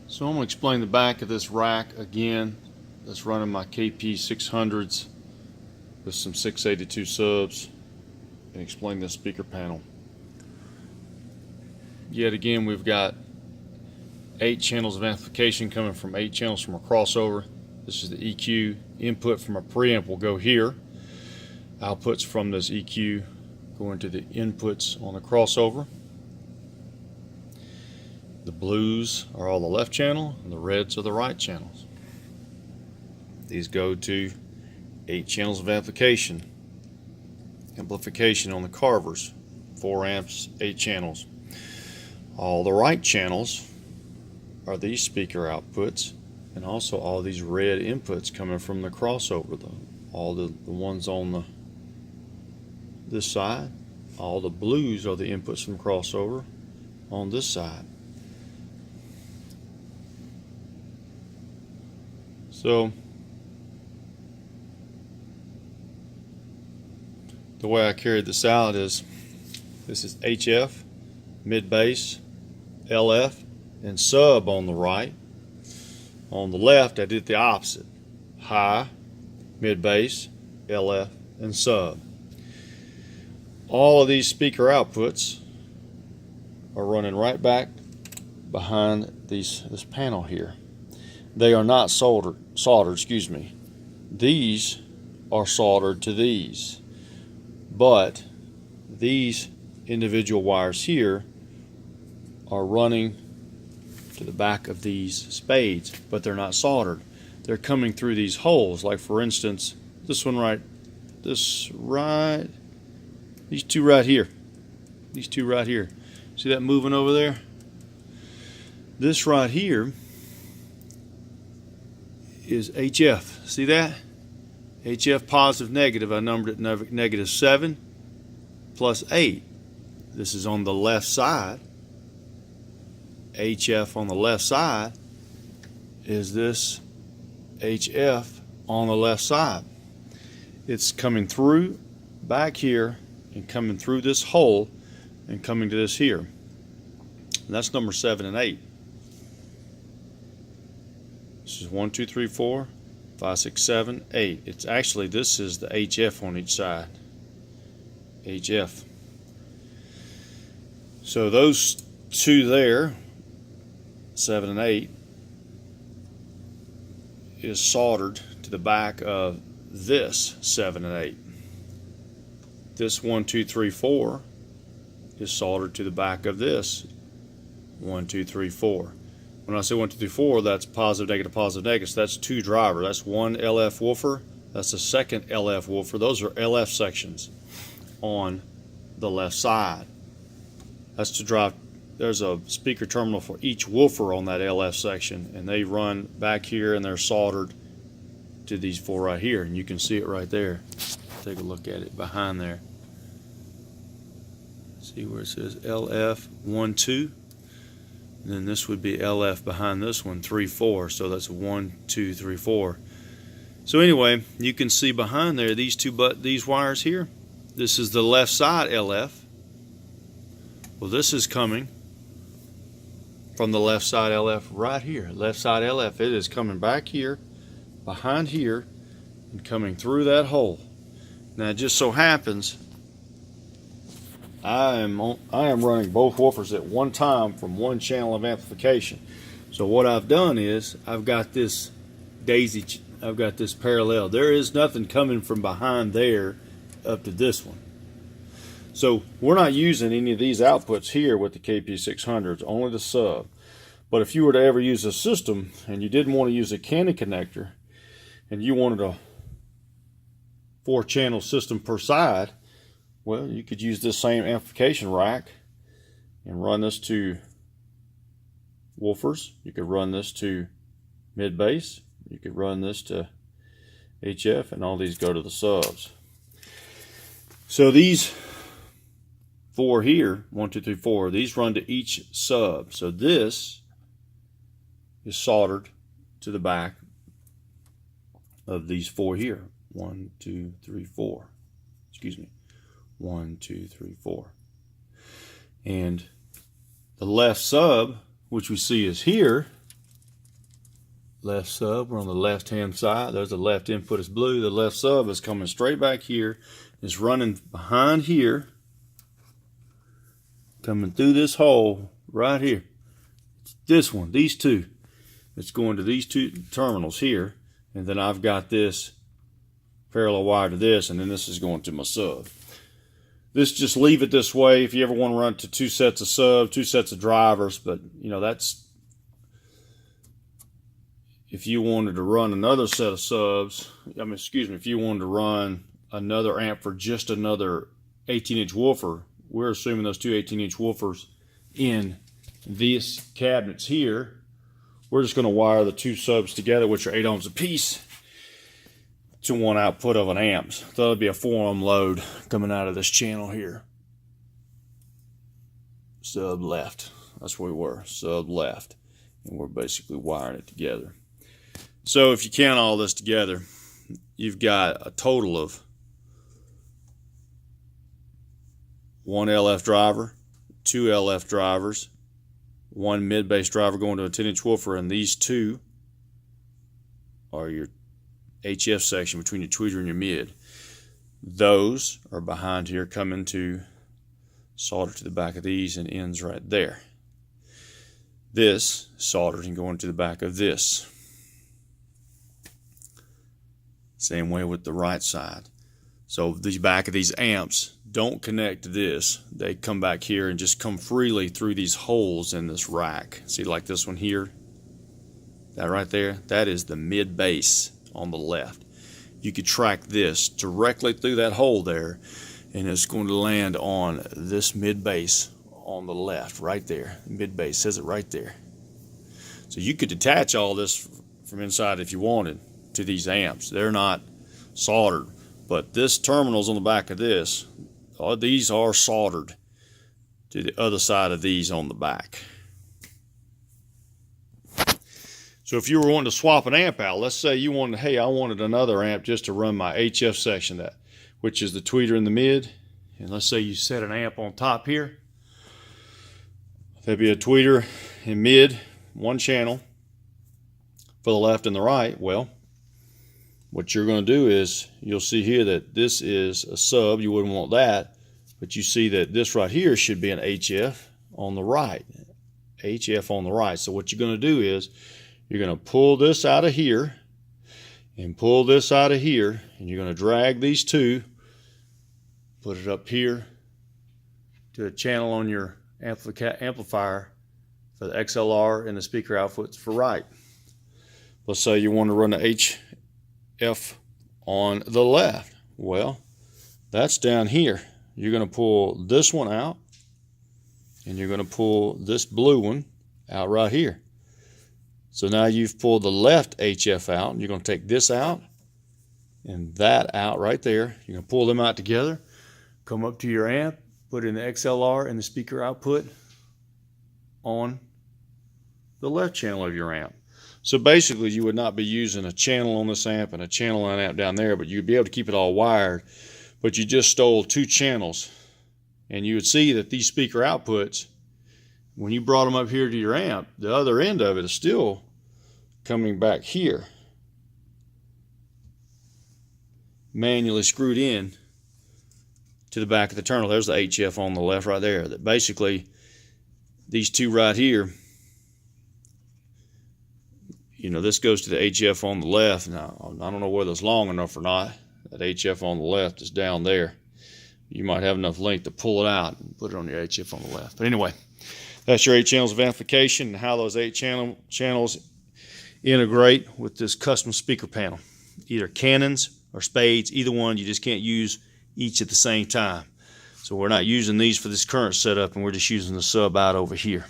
So I'm going to explain the back of this rack again. That's running my KP-600s with some 682 subs, and explain the speaker panel. Yet again, we've got 8 channels of amplification coming from 8 channels from a crossover. This is the EQ. Input from a preamp will go here. Outputs from this EQ go into the inputs on the crossover. The blues are all the left channel and the reds are the right channels. These go to 8 channels of amplification on the Carvers, 4 amps, 8 channels. All the right channels are these speaker outputs, and also all these red inputs coming from the crossover. All the ones on this side, all the blues are the inputs from crossover on this side. So the way I carried this out is, this is HF, mid bass, LF, and sub on the right. On the left I did the opposite: high, mid bass, LF, and sub. All of these speaker outputs are running right back behind this panel here. They are not soldered, excuse me. These are soldered to these, but these individual wires here are running to the back of these spades, but they're not soldered. They're coming through these holes. Like for instance, this one right, these two right here. These two right here. See that moving over there? This right here is HF. See that? HF positive negative. I numbered it -7 plus 8. This is on the left side. HF on the left side is this HF on the left side. It's coming through back here and coming through this hole and coming to this here. And that's number 7 and 8. This is 1, 2, 3, 4, 5, 6, 7, 8. It's actually, this is the HF on each side. HF. So those two there, 7 and 8, is soldered to the back of this 7 and 8. This 1, 2, 3, 4 is soldered to the back of this 1, 2, 3, 4. When I say 1, 2, 3, 4, that's positive, negative, positive, negative. So that's 2 driver. That's 1 LF woofer. That's the second LF woofer. Those are LF sections on the left side. That's to drive. There's a speaker terminal for each woofer on that LF section, and they run back here and they're soldered to these 4 right here, and you can see it right there. Take a look at it behind there. See where it says LF 1, 2, and then this would be LF behind this one, 3, 4. So that's 1, 2, 3, 4. So anyway, you can see behind there these wires here. This is the left side LF. Well, this is coming from the left side LF right here. Left side LF, it is coming back here, behind here, and coming through that hole. Now it just so happens I am running both woofers at one time from one channel of amplification. So what I've done is I've got this I've got this parallel. There is nothing coming from behind there up to this one. So we're not using any of these outputs here with the KP-600s, only the sub. But if you were to ever use a system and you didn't want to use a Canon connector and you wanted a 4-channel system per side, well, you could use this same amplification rack and run this to woofers. You could run this to mid bass. You could run this to HF, and all these go to the subs. So these 4 here, 1, 2, 3, 4, these run to each sub. So this is soldered to the back of these 4 here. 1, 2, 3, 4. Excuse me. 1, 2, 3, 4. And the left sub, which we see is here, Left sub, we're on the left hand side. There's the left input is blue. The left sub is coming straight back here. It's running behind here, coming through this hole right here. This one, these two. It's going to these two terminals here, and then I've got this parallel wire to this, and then this is going to my sub. This, just leave it this way if you ever want to run to two sets of subs, two sets of drivers, but you know, that's if you wanted to run another set of subs, if you wanted to run another amp for just another 18-inch woofer, we're assuming those two 18-inch woofers in these cabinets here. We're just going to wire the two subs together, which are 8 ohms a piece, to one output of an amp. So that'll be a 4 ohm load coming out of this channel here. Sub left. That's where we were. Sub left. And we're basically wiring it together. So if you count all this together, you've got a total of 1 LF driver, 2 LF drivers, 1 mid-bass driver going to a 10-inch woofer, and these two are your HF section between your tweeter and your mid. Those are behind here, coming to solder to the back of these and ends right there. This soldered and going to the back of this. Same way with the right side. So the back of these amps don't connect to this. They come back here and just come freely through these holes in this rack. See, like this one here? That right there? That is the mid bass on the left. You could track this directly through that hole there, and it's going to land on this mid bass on the left, right there. Mid bass says it right there. So you could detach all this from inside if you wanted to these amps. They're not soldered, but this terminal's on the back of this. All these are soldered to the other side of these on the back. So if you were wanting to swap an amp out, let's say you wanted, hey, I wanted another amp just to run my HF section, which is the tweeter in the mid, and let's say you set an amp on top here. There'd be a tweeter in mid, one channel for the left and the right. Well, what you're going to do is, you'll see here that this is a sub. You wouldn't want that, but you see that this right here should be an HF on the right. HF on the right. So what you're going to do is, you're going to pull this out of here and pull this out of here, and you're going to drag these two, put it up here to a channel on your amplifier for the XLR and the speaker outputs for right. Let's say you want to run the HF on the left. Well, that's down here. You're going to pull this one out, and you're going to pull this blue one out right here. So now you've pulled the left HF out, and you're going to take this out and that out right there. You're going to pull them out together, come up to your amp, put in the XLR and the speaker output on the left channel of your amp. So basically, you would not be using a channel on this amp and a channel on an amp down there, but you'd be able to keep it all wired. But you just stole two channels, and you would see that these speaker outputs, when you brought them up here to your amp, the other end of it is still coming back here, manually screwed in to the back of the terminal. There's the HF on the left right there. That basically, these two right here, you know, this goes to the HF on the left. Now, I don't know whether it's long enough or not. That HF on the left is down there. You might have enough length to pull it out and put it on your HF on the left. But anyway, that's your 8 channels of amplification and how those 8 channels integrate with this custom speaker panel. Either Canons or Spades, either one. You just can't use each at the same time. So we're not using these for this current setup, and we're just using the sub out over here.